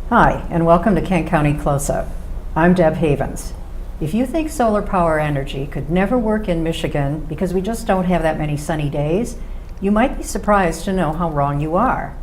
Hi, and welcome to Kent County Closeup. I'm Deb Havens. If you think solar power energy could never work in Michigan because we just don't have that many sunny days, you might be surprised to know how wrong you are.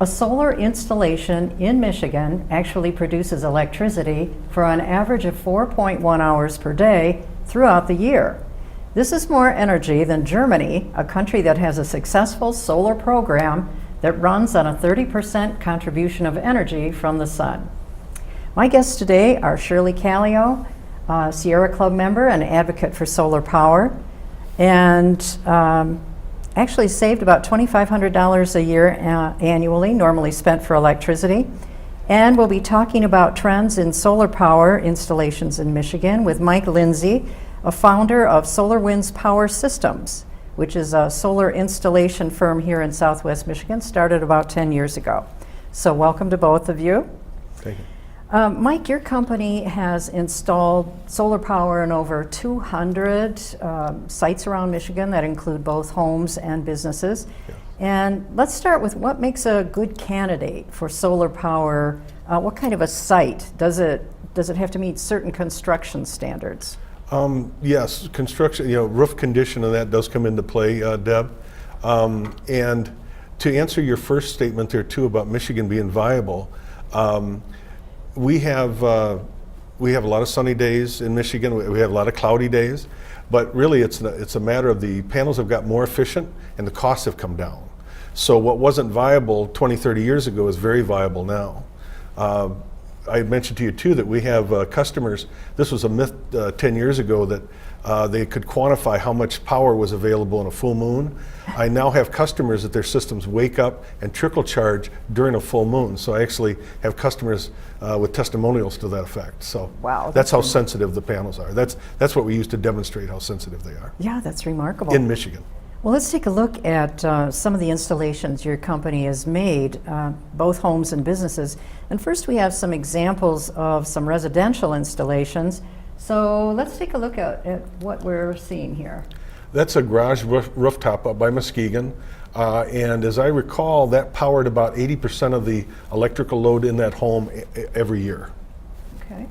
A solar installation in Michigan actually produces electricity for an average of 4.1 hours per day throughout the year. This is more energy than Germany, a country that has a successful solar program that runs on a 30% contribution of energy from the sun. My guests today are Shirley Kallio, Sierra Club member and advocate for solar power, and actually saved about $2,500 a year annually, normally spent for electricity. And we'll be talking about trends in solar power installations in Michigan with Mike Linsea, a founder of Solar Winds Power Systems, which is a solar installation firm here in Southwest Michigan, started about 10 years ago. So welcome to both of you. Thank you. Mike, your company has installed solar power in over 200 sites around Michigan that include both homes and businesses. Yeah. And let's start with what makes a good candidate for solar power. What kind of a site? Does it have to meet certain construction standards? Yes, construction, roof condition and that does come into play, Deb. And to answer your first statement there too about Michigan being viable, we have a lot of sunny days in Michigan. We have a lot of cloudy days, but really it's a matter of the panels have got more efficient and the costs have come down. So what wasn't viable 20, 30 years ago is very viable now. I mentioned to you too that we have customers. This was a myth 10 years ago that they could quantify how much power was available in a full moon. I now have customers that their systems wake up and trickle charge during a full moon. So I actually have customers with testimonials to that effect. So wow, that's how sensitive the panels are. That's what we use to demonstrate how sensitive they are. Yeah, that's remarkable. In Michigan. Well, let's take a look at some of the installations your company has made, both homes and businesses. And first we have some examples of some residential installations. So let's take a look at what we're seeing here. That's a garage rooftop up by Muskegon. And as I recall, that powered about 80% of the electrical load in that home every year. Okay.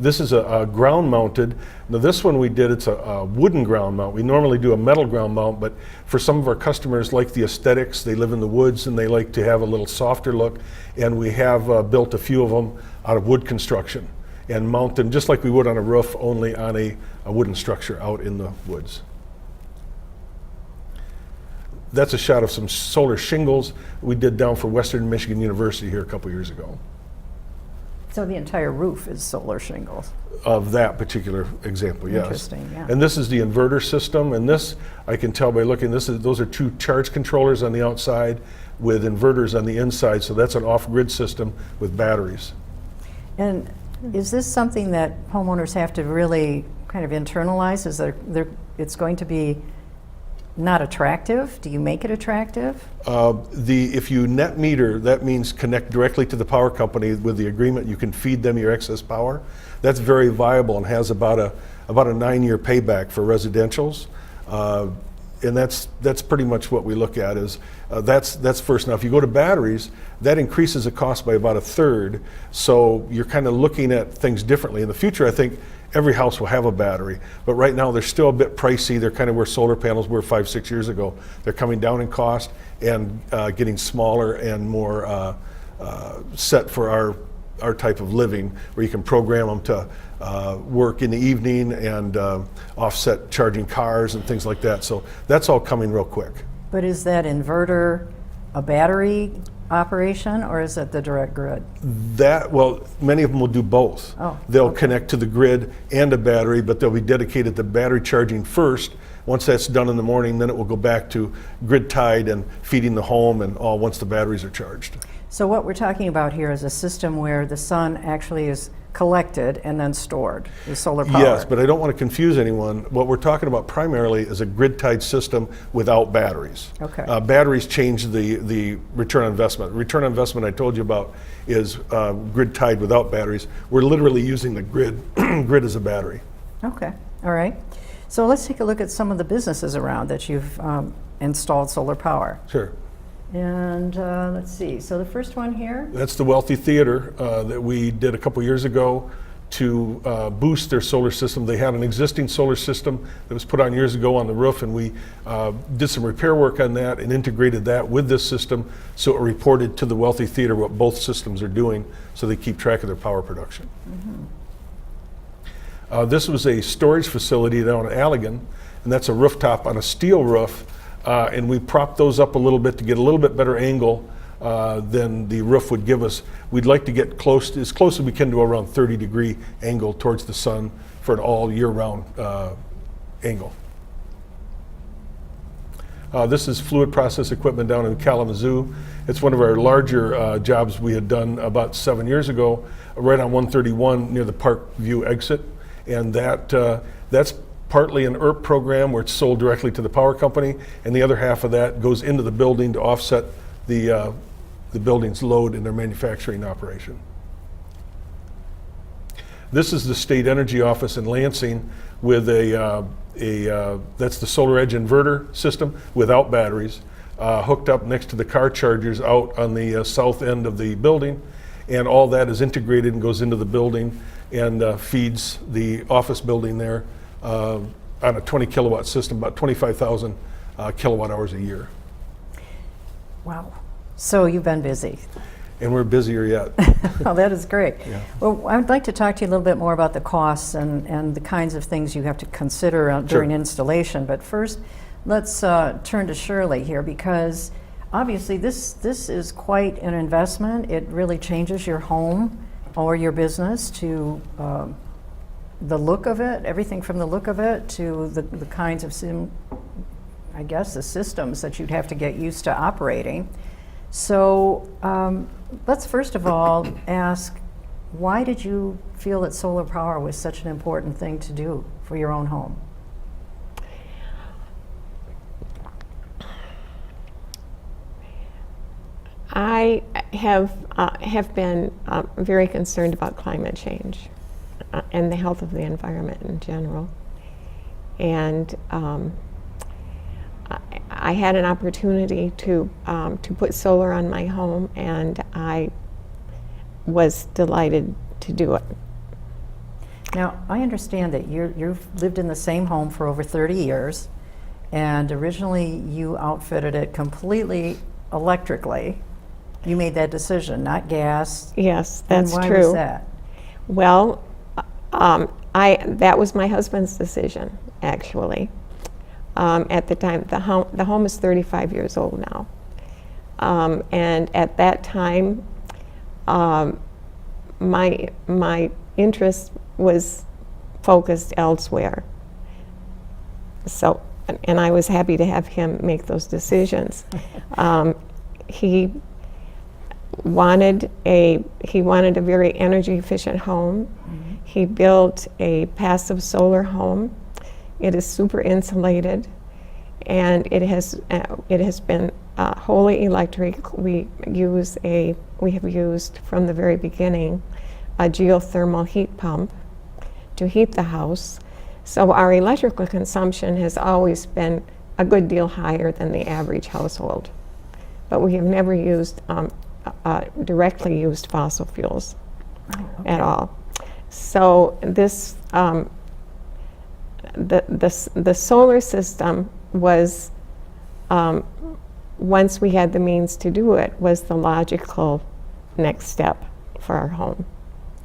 This is a ground mounted. Now this one we did, it's a wooden ground mount. We normally do a metal ground mount, but for some of our customers like the aesthetics, they live in the woods and they like to have a little softer look. And we have built a few of them out of wood construction and mount them just like we would on a roof, only on a wooden structure out in the woods. That's a shot of some solar shingles we did down for Western Michigan University here a couple years ago. So the entire roof is solar shingles? Of that particular example, yes. Interesting, yeah. And this is the inverter system, and this, I can tell by looking, those are two charge controllers on the outside with inverters on the inside, so that's an off-grid system with batteries. And is this something that homeowners have to really kind of internalize? Is it's going to be not attractive? Do you make it attractive? If you net meter, that means connect directly to the power company with the agreement you can feed them your excess power. That's very viable and has about a 9-year payback for residentials. And that's pretty much what we look at is that's first. Now if you go to batteries, that increases the cost by about 1/3. So you're kind of looking at things differently. In the future, I think every house will have a battery, but right now they're still a bit pricey. They're kind of where solar panels were 5-6 years ago. They're coming down in cost and getting smaller and more set for our type of living, where you can program them to work in the evening and offset charging cars and things like that. So that's all coming real quick. But is that inverter a battery operation, or is it the direct grid? Well, many of them will do both. Oh, they'll okay. connect to the grid and a battery, but they'll be dedicated to battery charging first. Once that's done in the morning, then it will go back to grid tied and feeding the home and all once the batteries are charged. So what we're talking about here is a system where the sun actually is collected and then stored, the solar power. Yes, but I don't want to confuse anyone. What we're talking about primarily is a grid-tied system without batteries. Okay. Batteries change the return on investment. Return on investment I told you about is grid-tied without batteries. We're literally using the grid as a battery. Okay, all right. So let's take a look at some of the businesses around that you've installed solar power. Sure. And let's see, so the first one here, That's the Wealthy Theater that we did a couple years ago to boost their solar system. They had an existing solar system that was put on years ago on the roof, and we did some repair work on that and integrated that with this system, so it reported to the Wealthy Theater what both systems are doing, so they keep track of their power production. This was a storage facility down in Allegan, and that's a rooftop on a steel roof, and we propped those up a little bit to get a little bit better angle than the roof would give us. We'd like to get as close as we can to around 30-degree angle towards the sun for an all year-round angle. This is fluid process equipment down in Kalamazoo. It's one of our larger jobs we had done about 7 years ago, right on 131 near the Park View exit. And that's partly an ERP program where it's sold directly to the power company, and the other half of that goes into the building to offset the building's load in their manufacturing operation. This is the State Energy Office in Lansing with that's the Solar Edge inverter system without batteries, hooked up next to the car chargers out on the south end of the building, and all that is integrated and goes into the building and feeds the office building there on a 20 kilowatt system, about 25,000 kilowatt hours a year. wow. So you've been busy. And we're busier yet. Oh, that is great. Yeah. Well, I would like to talk to you a little bit more about the costs and the kinds of things you have to consider during installation. But first, let's turn to Shirley here, because obviously this is quite an investment. It really changes your home or your business to the look of it, everything from the look of it to the kinds of, I guess, the systems that you'd have to get used to operating. So let's first of all ask, why did you feel that solar power was such an important thing to do for your own home? I have been very concerned about climate change and the health of the environment in general. And I had an opportunity to put solar on my home, and I was delighted to do it. Now, I understand that you've lived in the same home for over 30 years, and originally you outfitted it completely electrically. You made that decision, not gas. Yes, that's and why true. was that? Well, that was my husband's decision, actually. At the time, the home is 35 years old now. And at that time, my interest was focused elsewhere. So, and I was happy to have him make those decisions. He wanted a very energy efficient home. Mm-hmm. He built a passive solar home. It is super insulated, and it has been wholly electric. We have used from the very beginning a geothermal heat pump to heat the house. So our electrical consumption has always been a good deal higher than the average household. But we have never used directly used fossil fuels at all. So this the solar system was, once we had the means to do it, was the logical next step for our home.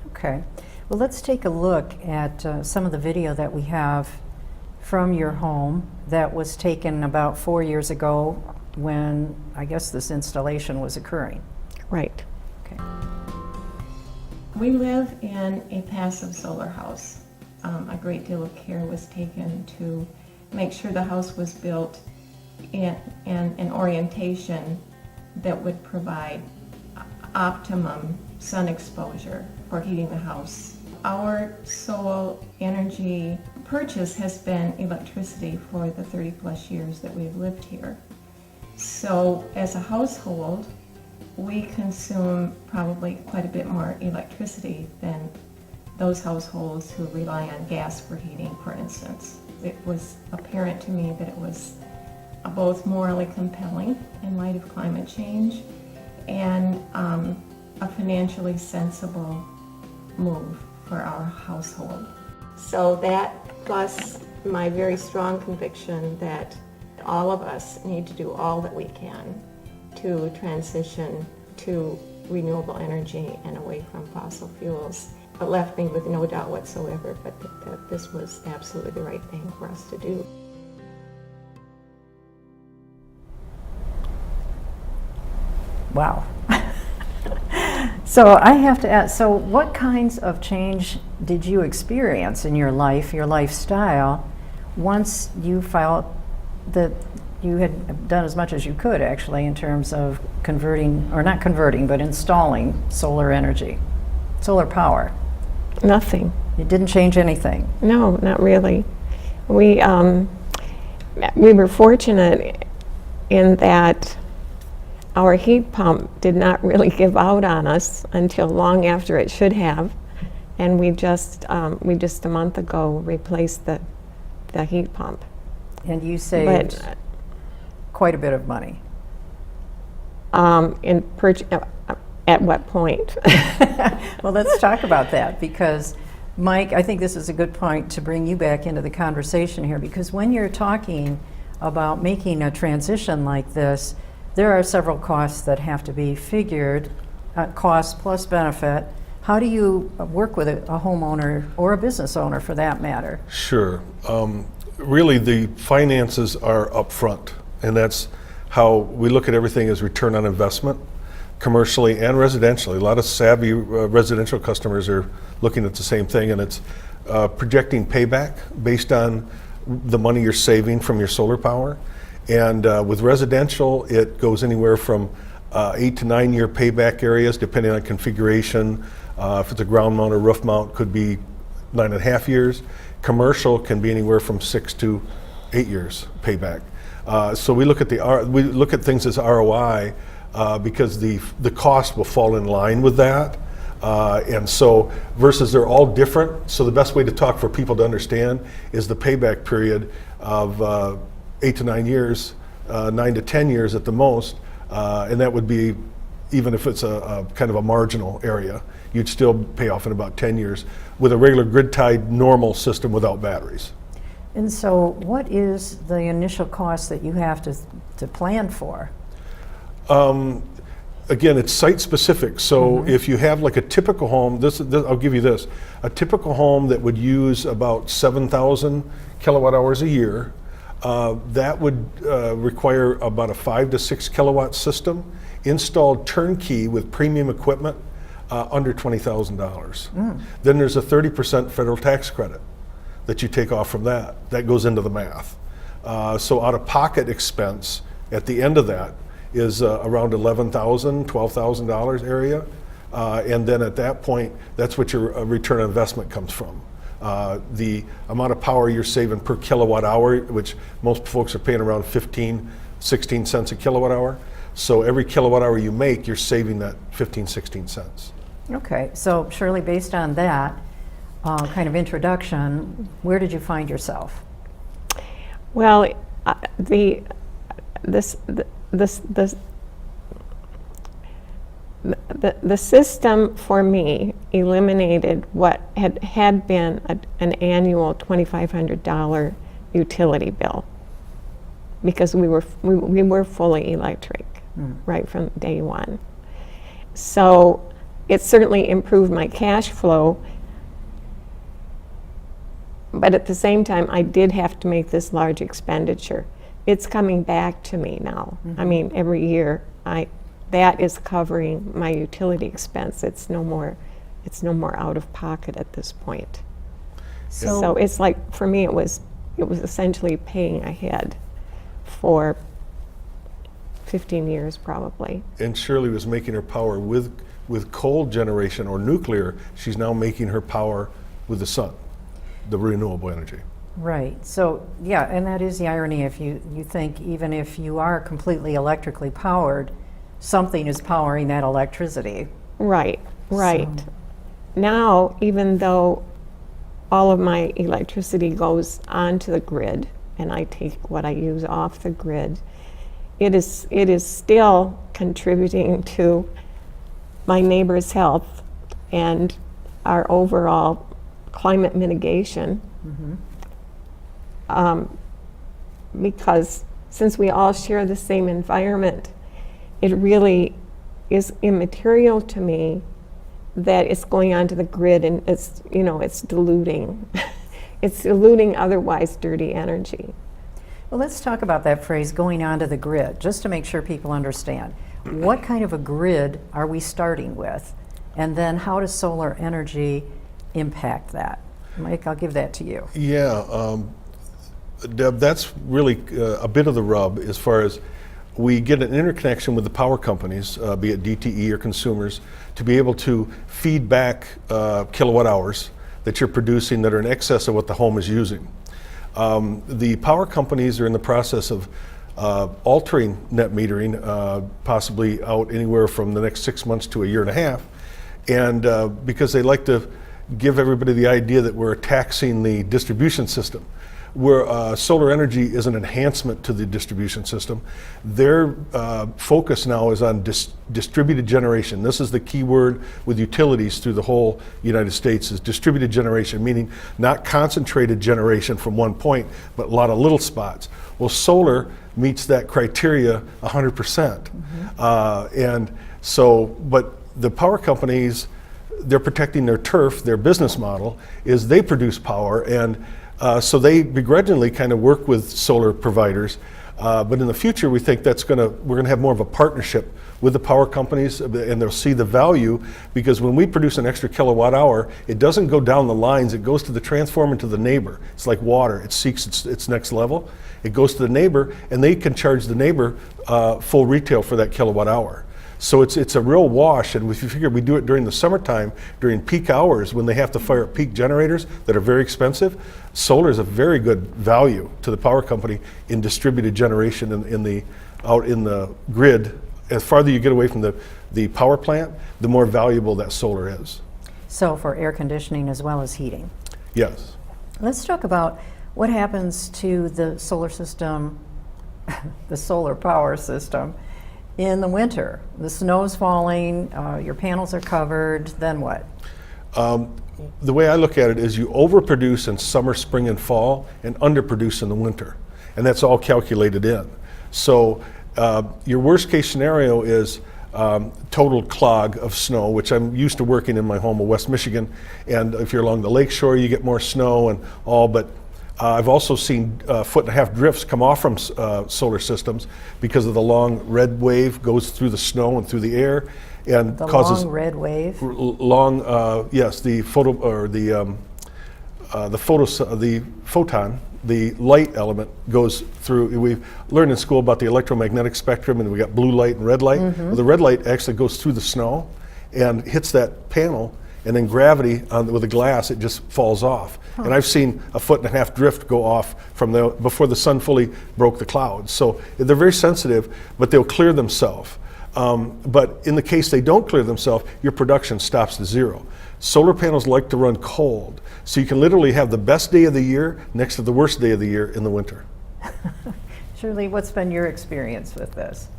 Okay. Well, let's take a look at some of the video that we have from your home that was taken about 4 years ago when, I guess, this installation was occurring. Right. Okay. We live in a passive solar house. A great deal of care was taken to make sure the house was built in an orientation that would provide optimum sun exposure for heating the house. Our sole energy purchase has been electricity for the 30 plus years that we've lived here. So as a household, we consume probably quite a bit more electricity than those households who rely on gas for heating, for instance. It was apparent to me that it was both morally compelling in light of climate change and a financially sensible move for our household. So that, plus my very strong conviction that all of us need to do all that we can to transition to renewable energy and away from fossil fuels. It left me with no doubt whatsoever but that this was absolutely the right thing for us to do. Wow. So I have to ask, so what kinds of change did you experience in your life, your lifestyle, once you felt that you had done as much as you could actually in terms of converting, or not converting, but installing solar energy, solar power? Nothing. It didn't change anything? No, not really. We were fortunate in that our heat pump did not really give out on us until long after it should have, and we just a month ago replaced the heat pump. And you saved quite a bit of money. At what point? Well, let's talk about that, because Mike, I think this is a good point to bring you back into the conversation here, because when you're talking about making a transition like this, there are several costs that have to be figured, cost plus benefit. How do you work with a homeowner or a business owner for that matter? Sure. Really, the finances are upfront, and that's how we look at everything as return on investment, commercially and residentially. A lot of savvy residential customers are looking at the same thing, and it's projecting payback based on the money you're saving from your solar power. And with residential, it goes anywhere from 8 to 9 year payback areas, depending on configuration. If it's a ground mount or roof mount, could be 9.5 years. Commercial can be anywhere from 6 to 8 years payback. So we look at things as ROI because the cost will fall in line with that. And so versus they're all different. So the best way to talk for people to understand is the payback period of 8 to 9 years, 9 to 10 years at the most, and that would be, even if it's a kind of a marginal area, you'd still pay off in about 10 years with a regular grid-tied normal system without batteries. And so what is the initial cost that you have to plan for? Again, it's site-specific. So if you have like a typical home, I'll give you this, a typical home that would use about 7,000 kilowatt hours a year, that would require about a 5 to 6 kilowatt system installed turnkey with premium equipment under $20,000. Then there's a 30% federal tax credit that you take off from that. That goes into the math. So out-of-pocket expense at the end of that is around $11,000, $12,000 area. And then at that point, that's what your return on investment comes from. The amount of power you're saving per kilowatt hour, which most folks are paying around 15, 16 cents a kilowatt hour. So every kilowatt hour you make, you're saving that 15, 16 cents. Okay, so Shirley, based on that kind of introduction, where did you find yourself? Well, the system for me eliminated what had been an annual $2,500 utility bill, because we were fully electric right from day one. So it certainly improved my cash flow, but at the same time I did have to make this large expenditure. It's coming back to me now. I mean, every year that is covering my utility expense. It's no more out of pocket at this point. So it's like, for me, it was essentially paying ahead for 15 years probably. And Shirley was making her power with coal generation or nuclear. She's now making her power with the sun, the renewable energy. Right. So yeah, and that is the irony. If you think even if you are completely electrically powered, something is powering that electricity. Right. So. Now, even though all of my electricity goes onto the grid and I take what I use off the grid, it is still contributing to my neighbor's health and our overall climate mitigation. Because since we all share the same environment, it really is immaterial to me that it's going onto the grid and it's, it's diluting. It's diluting otherwise dirty energy. Well, let's talk about that phrase, going onto the grid, just to make sure people understand. What kind of a grid are we starting with? And then how does solar energy impact that? Mike, I'll give that to you. Yeah, Deb, that's really a bit of the rub as far as we get an interconnection with the power companies, be it DTE or consumers, to be able to feed back kilowatt hours that you're producing that are in excess of what the home is using. The power companies are in the process of altering net metering, possibly out anywhere from the next 6 months to a year and a half, and because they like to give everybody the idea that we're taxing the distribution system, where solar energy is an enhancement to the distribution system. Their focus now is on distributed generation. This is the key word with utilities through the whole United States, is distributed generation, meaning not concentrated generation from one point, but a lot of little spots. Well, solar meets that criteria 100%. And so, but the power companies, they're protecting their turf. Their business model is they produce power, and so they begrudgingly kind of work with solar providers, but in the future we think we're going to have more of a partnership with the power companies, and they'll see the value, because when we produce an extra kilowatt hour, it doesn't go down the lines, it goes to the transformer, to the neighbor. It's like water, it seeks its next level. It goes to the neighbor, and they can charge the neighbor full retail for that kilowatt hour. So it's a real wash, and if you figure we do it during the summertime, during peak hours when they have to fire up peak generators that are very expensive, solar is a very good value to the power company in distributed generation out in the grid. As farther you get away from the power plant, the more valuable that solar is. So for air conditioning as well as heating. Yes. Let's talk about what happens to the solar system, the solar power system, in the winter. The snow's falling, your panels are covered, then what? The way I look at it is you overproduce in summer, spring, and fall, and underproduce in the winter. And that's all calculated in. So your worst case scenario is total clog of snow, which I'm used to working in my home of West Michigan. And if you're along the lake shore, you get more snow and all, but I've also seen 1.5-foot drifts come off from solar systems because of the long red wave goes through the snow and through the air, and The causes long red wave? yes, the photon, the light element goes through. We've learned in school about the electromagnetic spectrum, and we got blue light and red light. Well, the red light actually goes through the snow and hits that panel, and then gravity with the glass, it just falls off. And I've seen a 1.5-foot drift go off before the sun fully broke the clouds. So they're very sensitive, but they'll clear themselves. But in the case they don't clear themselves, your production stops to zero. Solar panels like to run cold, so you can literally have the best day of the year next to the worst day of the year in the winter. Shirley, what's been your experience with this?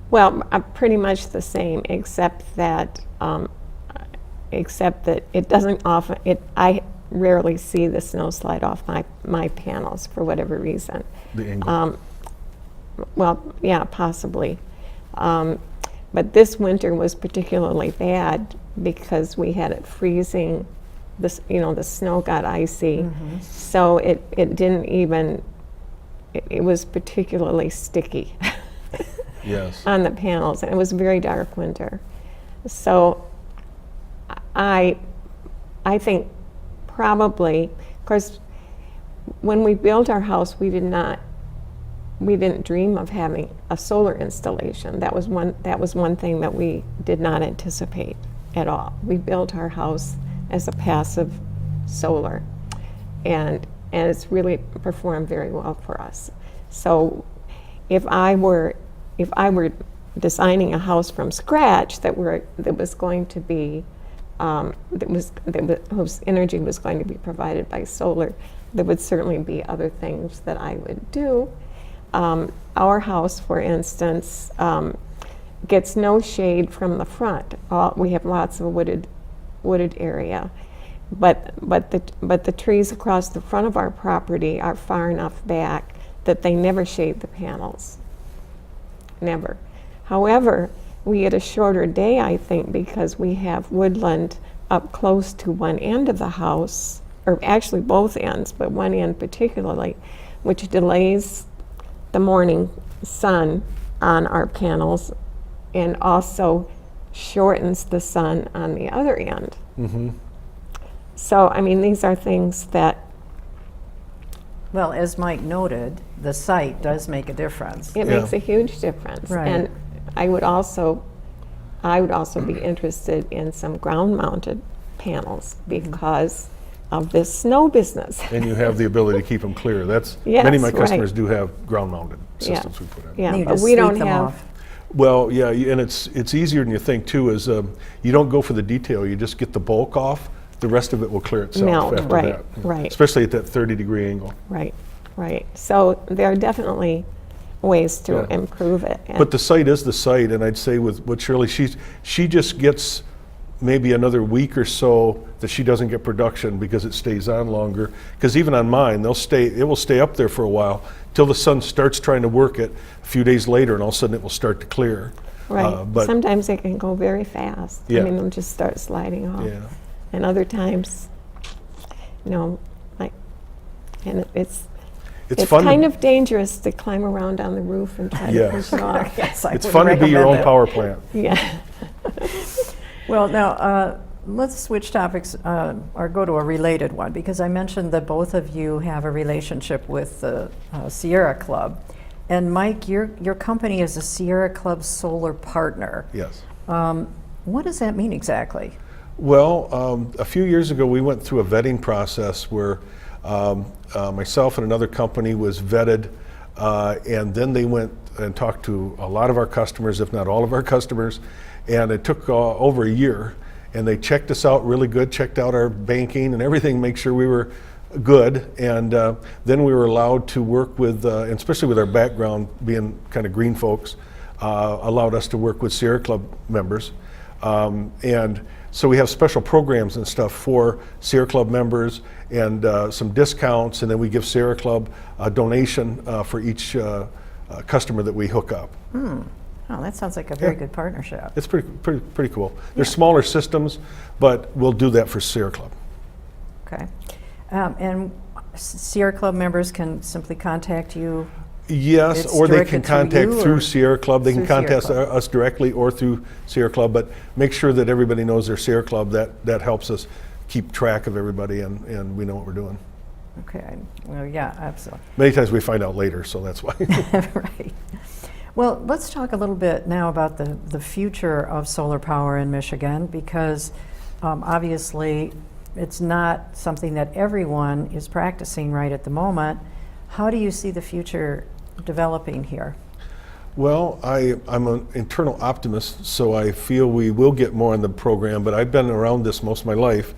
Well, pretty much the same, except that it doesn't often. I rarely see the snow slide off my panels for whatever reason. The angle. Well, yeah, possibly. But this winter was particularly bad because we had it freezing. The snow got icy, so it didn't even. It was particularly sticky. Yes. On the panels, and it was a very dark winter. So I think probably, of course, when we built our house, we didn't dream of having a solar installation. That was one thing that we did not anticipate at all. We built our house as a passive solar, and it's really performed very well for us. So if I were designing a house from scratch that was going to be whose energy was going to be provided by solar, there would certainly be other things that I would do. Our house, for instance, gets no shade from the front. We have lots of wooded area, but the trees across the front of our property are far enough back that they never shade the panels. Never. However, we get a shorter day, I think, because we have woodland up close to one end of the house, or actually both ends, but one end particularly, which delays the morning sun on our panels and also shortens the sun on the other end. Mm-hmm. So, I mean, these are things that Well, as Mike noted, the site does make a difference. it Yeah. makes a huge difference. Right. And I would also be interested in some ground-mounted panels because of this snow business. And you have the ability to keep them clear. That's, Yes, many of my right. customers do have ground-mounted Yeah. systems we put in. Yeah, You but just we sweep don't them have. off. Well, yeah, and it's easier than you think too, is you don't go for the detail, you just get the bulk off, the rest of it will clear itself Melt, after right, that. right. Especially at that 30-degree angle. Right, right. So there are definitely ways to Yeah. improve it. And But the site is the site, and I'd say with Shirley, she just gets maybe another week or so that she doesn't get production because it stays on longer. Because even on mine, it will stay up there for a while till the sun starts trying to work it a few days later, and all of a sudden it will start to clear. Right. But Sometimes it can go very fast. Yeah. I mean, they'll just start sliding off. yeah, And other times, like, and it's fun. kind of dangerous to climb around on the roof and try to Yes. push it off. Yes, I It's would fun to be your recommend own it. power plant. Yeah. Well, now, let's switch topics or go to a related one, because I mentioned that both of you have a relationship with the Sierra Club. And Mike, your company is a Sierra Club solar partner. Yes. What does that mean exactly? Well, a few years ago, we went through a vetting process where myself and another company was vetted, and then they went and talked to a lot of our customers, if not all of our customers, and it took over a year, and they checked us out really good, checked out our banking and everything, make sure we were good, and then we were allowed to work with, and especially with our background being kind of green folks, allowed us to work with Sierra Club members. And so we have special programs and stuff for Sierra Club members and some discounts, and then we give Sierra Club a donation for each customer that we hook up. Oh, that sounds like a very Yeah. good partnership. It's pretty cool. They're smaller systems, but we'll do that for Sierra Club. Okay. And Sierra Club members can simply contact you? Yes, It's or they directed can through contact you, through or Sierra Club. They can through Sierra contact Club? us directly or through Sierra Club, but make sure that everybody knows their Sierra Club. That helps us keep track of everybody, and we know what we're doing. Okay. Well, yeah, absolutely. Many times we find out later, so that's why. Right. Well, let's talk a little bit now about the future of solar power in Michigan, because obviously it's not something that everyone is practicing right at the moment. How do you see the future developing here? Well, I'm an internal optimist, so I feel we will get more in the program, but I've been around this most of my life,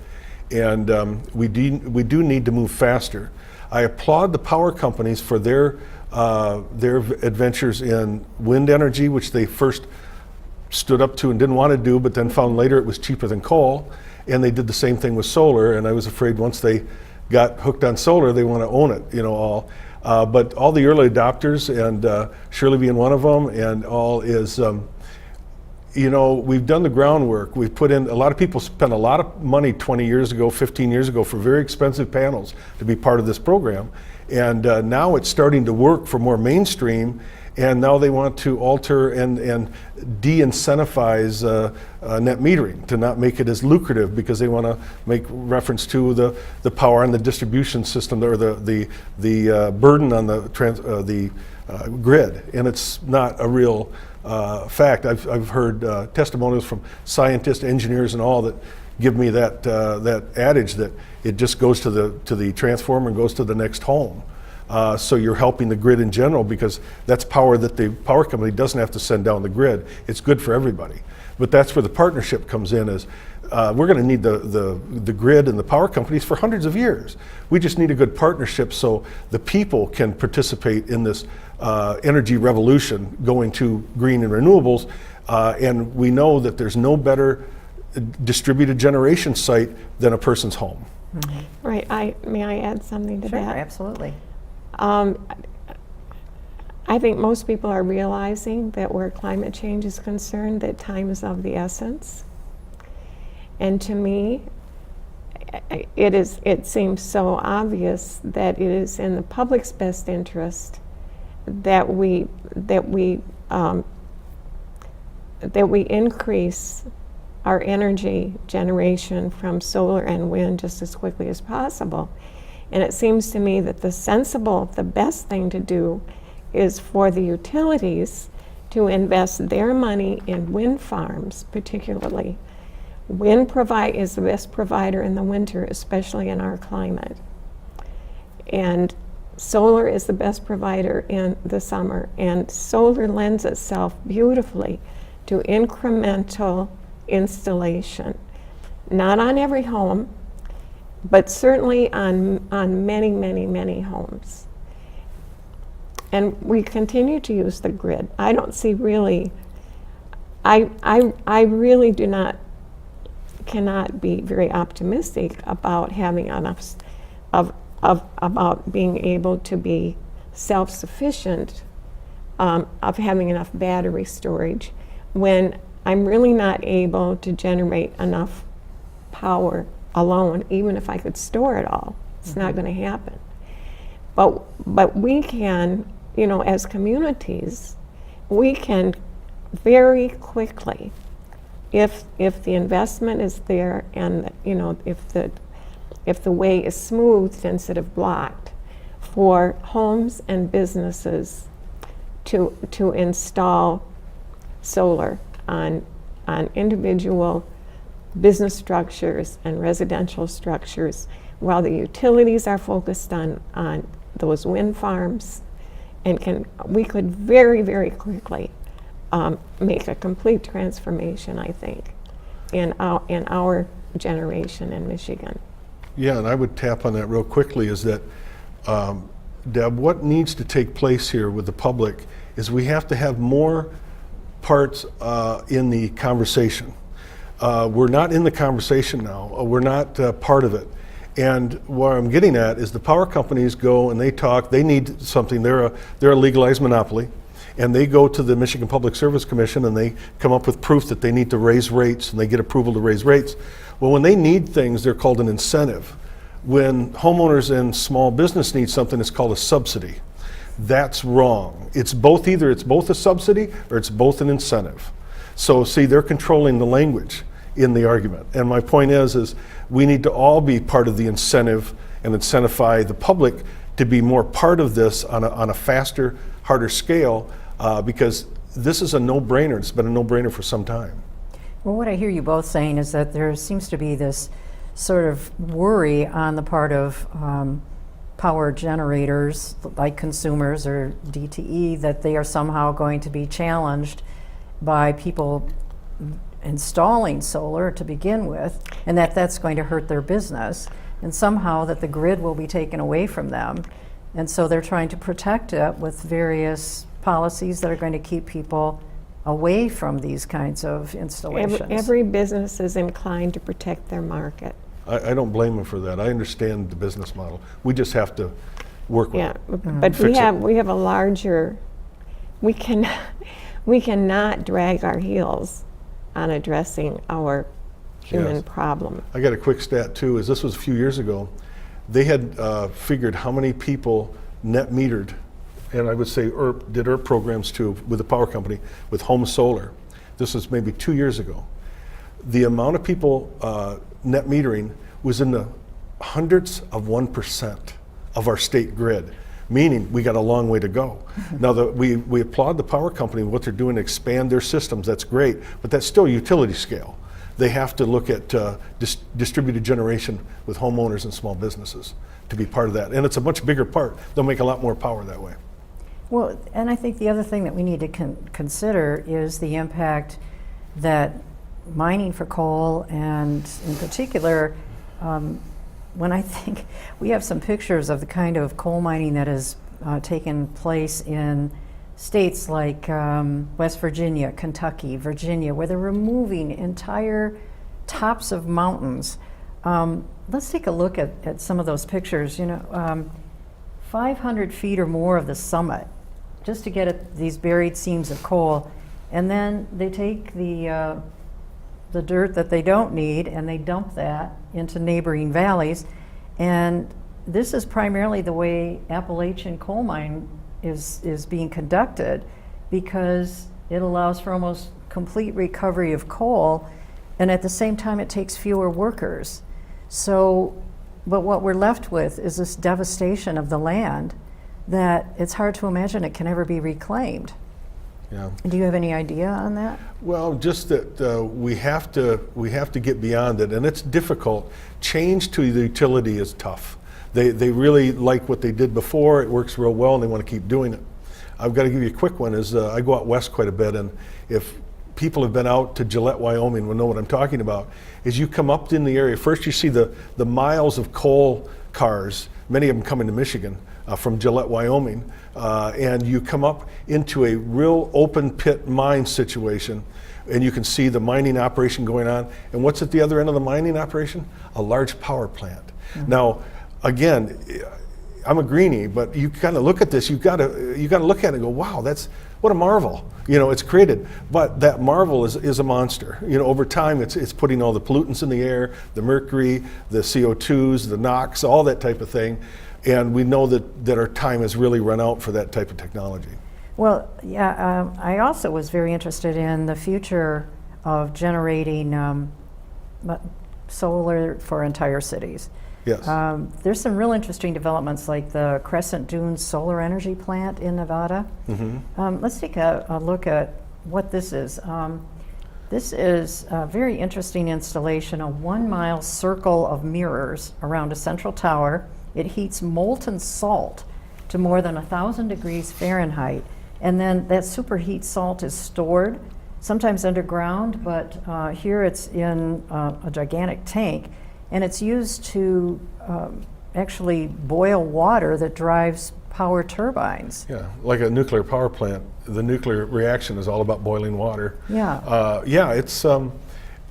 and we do need to move faster. I applaud the power companies for their adventures in wind energy, which they first stood up to and didn't want to do, but then found later it was cheaper than coal, and they did the same thing with solar, and I was afraid once they got hooked on solar, they want to own it, all. But all the early adopters, and Shirley being one of them, and all is, we've done the groundwork. We've put in, a lot of people spent a lot of money 20 years ago, 15 years ago for very expensive panels to be part of this program. And now it's starting to work for more mainstream, and now they want to alter and de-incentivize net metering to not make it as lucrative, because they want to make reference to the power on the distribution system, or the burden on the grid, and it's not a real fact. I've heard testimonials from scientists, engineers, and all that give me that adage that it just goes to the transformer and goes to the next home. So you're helping the grid in general, because that's power that the power company doesn't have to send down the grid. It's good for everybody. But that's where the partnership comes in, is we're going to need the grid and the power companies for hundreds of years. We just need a good partnership so the people can participate in this energy revolution going to green and renewables. And we know that there's no better distributed generation site than a person's home. Mm-hmm. Right. May I add something to Sure, that? absolutely. I think most people are realizing that where climate change is concerned, that time is of the essence. And to me, it seems so obvious that it is in the public's best interest that we increase our energy generation from solar and wind just as quickly as possible. And it seems to me that the best thing to do is for the utilities to invest their money in wind farms, particularly. Wind is the best provider in the winter, especially in our climate. And solar is the best provider in the summer. And solar lends itself beautifully to incremental installation. Not on every home, but certainly on many, many, many homes. And we continue to use the grid. I don't see really, I really cannot be very optimistic about having enough about being able to be self-sufficient, of having enough battery storage, when I'm really not able to generate enough power alone, even if I could store it all. It's not going to happen. But we can, as communities, we can very quickly, if the investment is there and if the way is smoothed instead of blocked, for homes and businesses to install solar on individual business structures and residential structures, while the utilities are focused on those wind farms, and we could very, very quickly make a complete transformation, I think, in our generation in Michigan. Yeah, and I would tap on that real quickly, is that, Deb, what needs to take place here with the public is we have to have more parts in the conversation. We're not in the conversation now. We're not part of it. And what I'm getting at is the power companies go and they talk. They need something. They're a legalized monopoly. And they go to the Michigan Public Service Commission and they come up with proof that they need to raise rates, and they get approval to raise rates. Well, when they need things, they're called an incentive. When homeowners and small business need something, it's called a subsidy. That's wrong. It's both a subsidy or it's both an incentive. So see, they're controlling the language in the argument. And my point is we need to all be part of the incentive and incentivize the public to be more part of this on a faster, harder scale, because this is a no-brainer. It's been a no-brainer for some time. Well, what I hear you both saying is that there seems to be this sort of worry on the part of power generators, like consumers or DTE, that they are somehow going to be challenged by people installing solar to begin with, and that's going to hurt their business, and somehow that the grid will be taken away from them. And so they're trying to protect it with various policies that are going to keep people away from these kinds of installations. Every business is inclined to protect their market. I don't blame them for that. I understand the business model. We just have to work with it. But we have a larger, we cannot drag our heels on addressing our human problem. I got a quick stat too, this was a few years ago. They had figured how many people net metered, and I would say did ERP programs too with the power company with home solar. This was maybe 2 years ago. The amount of people net metering was in the hundredths of 1% of our state grid, meaning we got a long way to go. Now, we applaud the power company what they're doing to expand their systems. That's great, but that's still utility scale. They have to look at distributed generation with homeowners and small businesses. to be part of that. And it's a much bigger part. They'll make a lot more power that way. Well, and I think the other thing that we need to consider is the impact that mining for coal, and in particular, when I think we have some pictures of the kind of coal mining that has taken place in states like West Virginia, Kentucky, Virginia, where they're removing entire tops of mountains. Let's take a look at some of those pictures. 500 feet or more of the summit, just to get at these buried seams of coal. And then they take the dirt that they don't need and they dump that into neighboring valleys. And this is primarily the way Appalachian coal mine is being conducted, because it allows for almost complete recovery of coal, and at the same time it takes fewer workers. So, but what we're left with is this devastation of the land that it's hard to imagine it can ever be reclaimed. Yeah. Do you have any idea on that? Well, just that we have to get beyond it, and it's difficult. Change to the utility is tough. They really like what they did before. It works real well, and they want to keep doing it. I've got to give you a quick one. I go out west quite a bit, and if people have been out to Gillette, Wyoming, will know what I'm talking about. Is you come up in the area, first you see the miles of coal cars, many of them coming to Michigan from Gillette, Wyoming, and you come up into a real open pit mine situation, and you can see the mining operation going on. And what's at the other end of the mining operation? A large power plant. Mm-hmm. Now, again, I'm a greenie, but you kind of look at this, you got to look at it and go, wow, what a marvel. It's created. But that marvel is a monster. Over time, it's putting all the pollutants in the air, the mercury, the CO2s, the NOx, all that type of thing. And we know that our time has really run out for that type of technology. Well, yeah, I also was very interested in the future of generating solar for entire cities. Yes. There's some real interesting developments, like the Crescent Dunes solar energy plant in Nevada. Mm-hmm. Let's take a look at what this is. This is a very interesting installation, a 1-mile circle of mirrors around a central tower. It heats molten salt to more than 1,000 degrees Fahrenheit, and then that superheat salt is stored, sometimes underground, but here it's in a gigantic tank. And it's used to actually boil water that drives power turbines. Yeah, like a nuclear power plant. The nuclear reaction is all about boiling water. Yeah. It's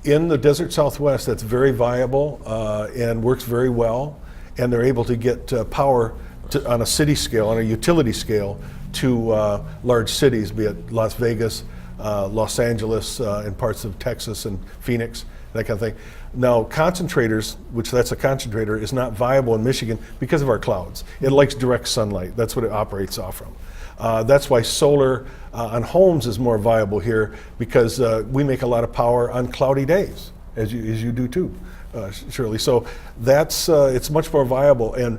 in the desert Southwest. That's very viable and works very well. And they're able to get power on a city scale, on a utility scale, to large cities, be it Las Vegas, Los Angeles, and parts of Texas and Phoenix, that kind of thing. Now, concentrators, which that's a concentrator, is not viable in Michigan because of our clouds. It likes direct sunlight. That's what it operates off from. That's why solar on homes is more viable here, because we make a lot of power on cloudy days, as you do too, Shirley. So that's it's much more viable. And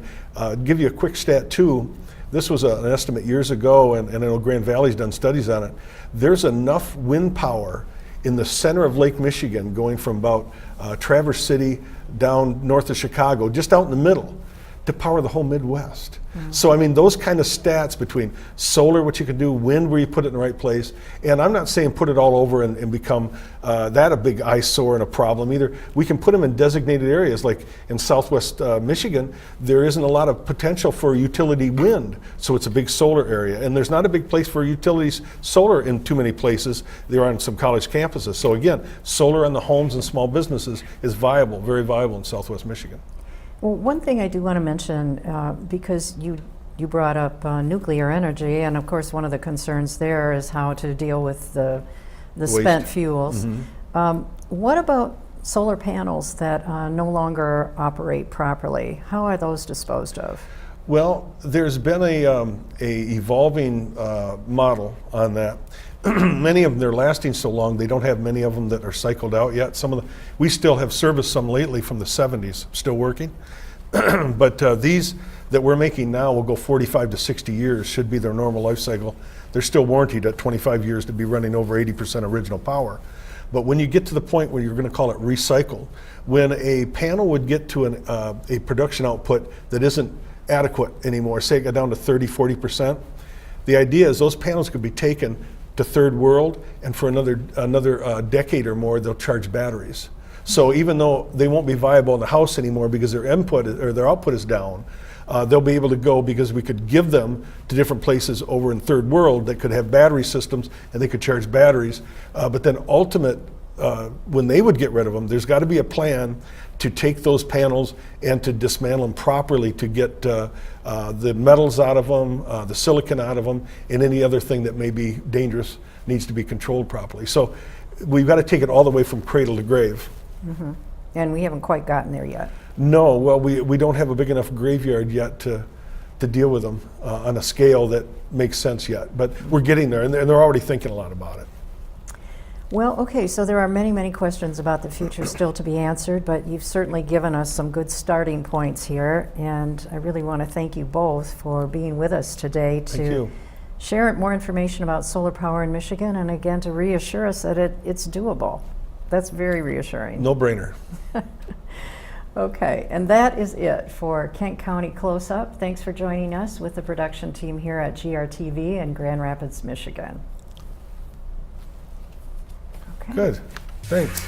give you a quick stat too. This was an estimate years ago, and I know Grand Valley's done studies on it. There's enough wind power in the center of Lake Michigan, going from about Traverse City down north of Chicago, just out in the middle, to power the whole Midwest. Mm-hmm. So I mean, those kind of stats between solar, what you can do, wind where you put it in the right place, and I'm not saying put it all over and become that a big eyesore and a problem either. We can put them in designated areas, like in Southwest Michigan, there isn't a lot of potential for utility wind, so it's a big solar area, and there's not a big place for utilities solar in too many places. There are on some college campuses. So again, solar on the homes and small businesses is viable, very viable in Southwest Michigan. Well, one thing I do want to mention, because you brought up nuclear energy, and of course one of the concerns there is how to deal with the spent fuels. Mm-hmm. What about solar panels that no longer operate properly? How are those disposed of? Well, there's been a evolving model on that. Many of them, they're lasting so long, they don't have many of them that are cycled out yet. We still have serviced some lately from the 70s, still working. But these that we're making now will go 45 to 60 years, should be their normal life cycle. They're still warranted at 25 years to be running over 80% original power. But when you get to the point where you're going to call it recycle, when a panel would get to a production output that isn't adequate anymore, say it got down to 30-40%, the idea is those panels could be taken to third world, and for another decade or more, they'll charge batteries. So even though they won't be viable in the house anymore because their input or their output is down, they'll be able to go because we could give them to different places over in third world that could have battery systems and they could charge batteries. But then when they would get rid of them, there's got to be a plan to take those panels and to dismantle them properly to get the metals out of them, the silicon out of them, and any other thing that may be dangerous needs to be controlled properly. So we've got to take it all the way from cradle to grave. Mm-hmm. And we haven't quite gotten there yet. No, well, we don't have a big enough graveyard yet to deal with them on a scale that makes sense yet. But we're getting there, and they're already thinking a lot about it. Well, okay, so there are many, many questions about the future still to be answered, but you've certainly given us some good starting points here, and I really want to thank you both for being with us today to share more information about solar power in Michigan, and again, to reassure us that it's doable. That's very reassuring. No brainer. Okay, and that is it for Kent County Close-Up. Thanks for joining us with the production team here at GRTV in Grand Rapids, Michigan. Okay. Good, thanks.